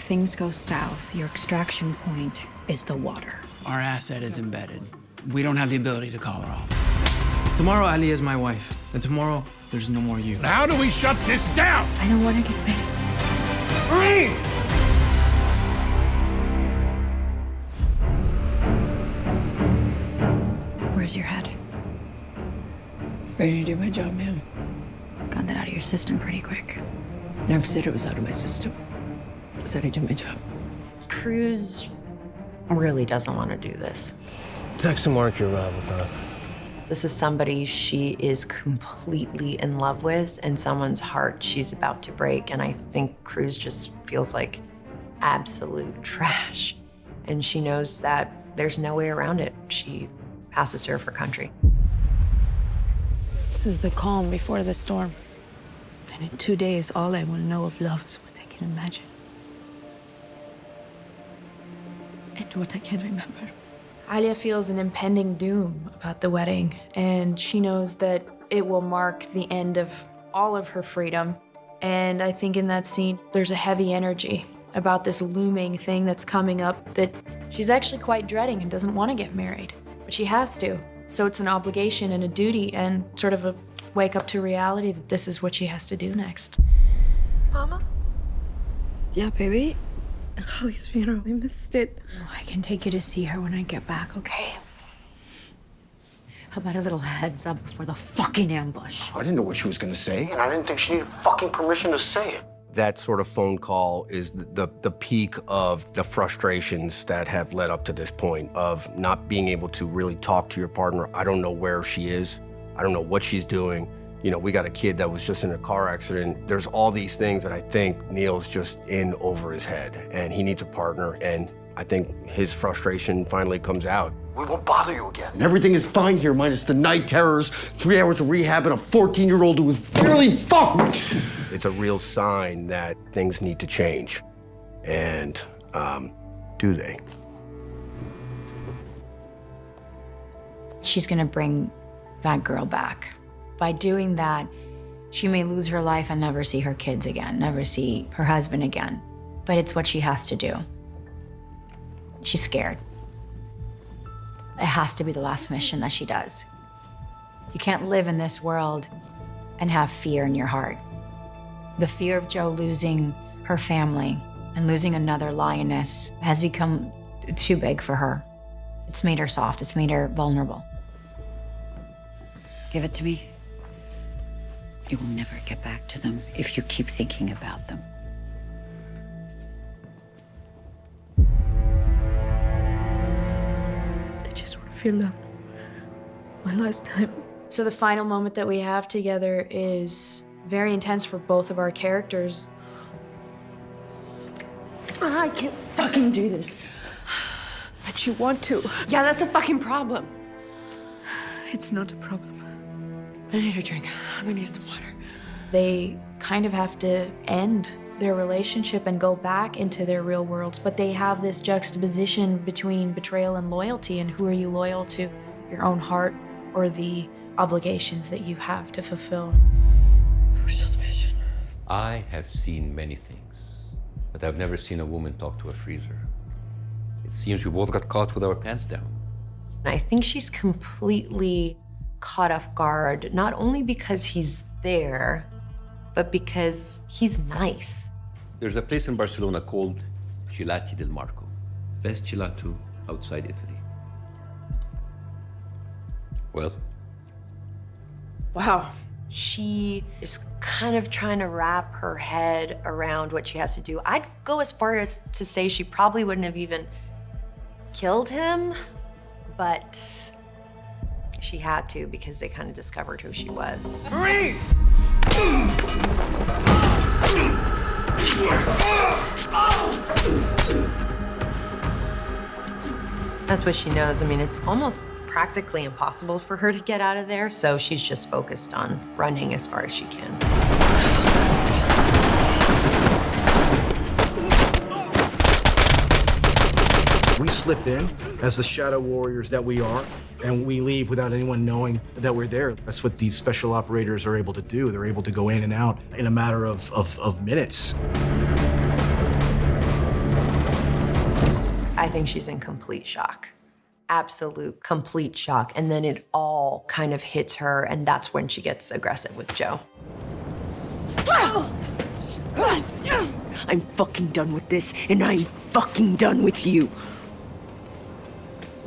things go south, your extraction point is the water. Our asset is embedded. We don't have the ability to call her off. Tomorrow, Aaliyah is my wife. And tomorrow, there's no more you. How do we shut this down? I don't want to get married. Where's your head? Ready to do my job, ma'am. Got that out of your system pretty quick. Never said it was out of my system. I said I did my job. Cruz really doesn't want to do this. Text and mark your arrival time. This is somebody she is completely in love with and someone's heart she's about to break. And I think Cruz just feels like absolute trash. And she knows that there's no way around it. She has to serve her country. This is the calm before the storm. And in 2 days, all I will know of love is what I can imagine. And what I can remember. Aaliyah feels an impending doom about the wedding, and she knows that it will mark the end of all of her freedom. And I think in that scene, there's a heavy energy about this looming thing that's coming up that she's actually quite dreading and doesn't want to get married, but she has to. So it's an obligation and a duty and sort of a wake up to reality that this is what she has to do next. Mama? Yeah, baby? Holly's funeral, I missed it. Oh, I can take you to see her when I get back, okay? How about a little heads up before the fucking ambush? I didn't know what she was gonna say, and I didn't think she needed fucking permission to say it. That sort of phone call is the peak of the frustrations that have led up to this point of not being able to really talk to your partner. I don't know where she is. I don't know what she's doing. You know, we got a kid that was just in a car accident. There's all these things that I think Neal's just in over his head, and he needs a partner, and I think his frustration finally comes out. We won't bother you again. And everything is fine here, minus the night terrors, 3 hours of rehab, and a 14-year-old who was barely fucked. It's a real sign that things need to change. And, do they? She's gonna bring that girl back. By doing that, she may lose her life and never see her kids again, never see her husband again. But it's what she has to do. She's scared. It has to be the last mission that she does. You can't live in this world and have fear in your heart. The fear of Jo losing her family and losing another lioness has become too big for her. It's made her soft, it's made her vulnerable. Give it to me. You will never get back to them if you keep thinking about them. I just want to feel love. One last time. So the final moment that we have together is very intense for both of our characters. I can't fucking do this. But you want to. Yeah, that's a fucking problem. It's not a problem. I need a drink. I'm gonna need some water. They kind of have to end their relationship and go back into their real worlds, but they have this juxtaposition between betrayal and loyalty, and who are you loyal to? Your own heart or the obligations that you have to fulfill? Who's on the mission? I have seen many things, but I've never seen a woman talk to a freezer. It seems we both got caught with our pants down. I think she's completely caught off guard, not only because he's there, but because he's nice. There's a place in Barcelona called Gelati del Marco. Best gelato outside Italy. Well? Wow. She is kind of trying to wrap her head around what she has to do. I'd go as far as to say she probably wouldn't have even killed him, but she had to because they kind of discovered who she was. Marie! That's what she knows. I mean, it's almost practically impossible for her to get out of there, so she's just focused on running as far as she can. We slip in as the shadow warriors that we are, and we leave without anyone knowing that we're there. That's what these special operators are able to do. They're able to go in and out in a matter of minutes. I think she's in complete shock. Absolute, complete shock. And then it all kind of hits her, and that's when she gets aggressive with Joe. I'm fucking done with this, and I'm fucking done with you.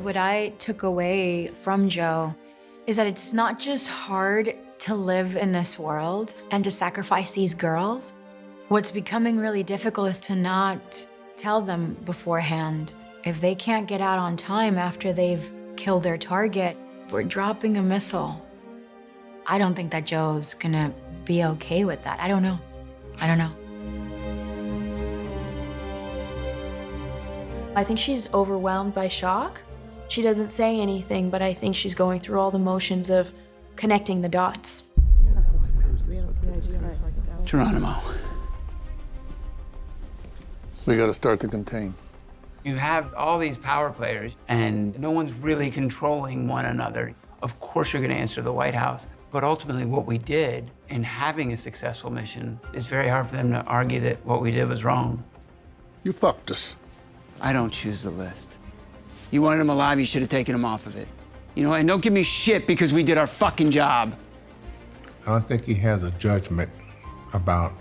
What I took away from Joe is that it's not just hard to live in this world and to sacrifice these girls. What's becoming really difficult is to not tell them beforehand. If they can't get out on time after they've killed their target, we're dropping a missile. I don't think that Joe's gonna be okay with that. I don't know. I think she's overwhelmed by shock. She doesn't say anything, but I think she's going through all the motions of connecting the dots. Geronimo, We got to start to contain. you have all these power players, and no one's really controlling one another. Of course you're going to answer the White House, but ultimately what we did in having a successful mission, it's very hard for them to argue that what we did was wrong. You fucked us. I don't choose the list. You wanted him alive, you should have taken him off of it. You know, and don't give me shit because we did our fucking job. I don't think he has a judgment about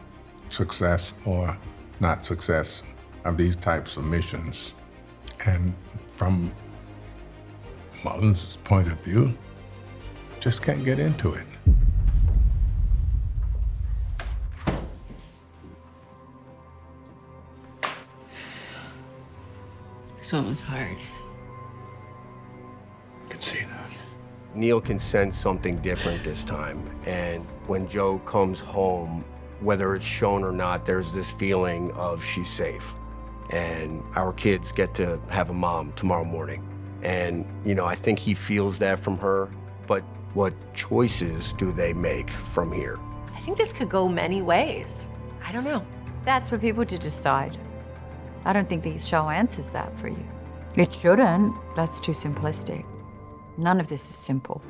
success or not success of these types of missions. And from Mullins' point of view, just can't get into it. This one was hard. I can see that. Neal can sense something different this time. And when Joe comes home, whether it's shown or not, there's this feeling of she's safe. And our kids get to have a mom tomorrow morning. And, you know, I think he feels that from her. But what choices do they make from here? I think this could go many ways. I don't know. That's for people to decide. I don't think the show answers that for you. It shouldn't. That's too simplistic. None of this is simple.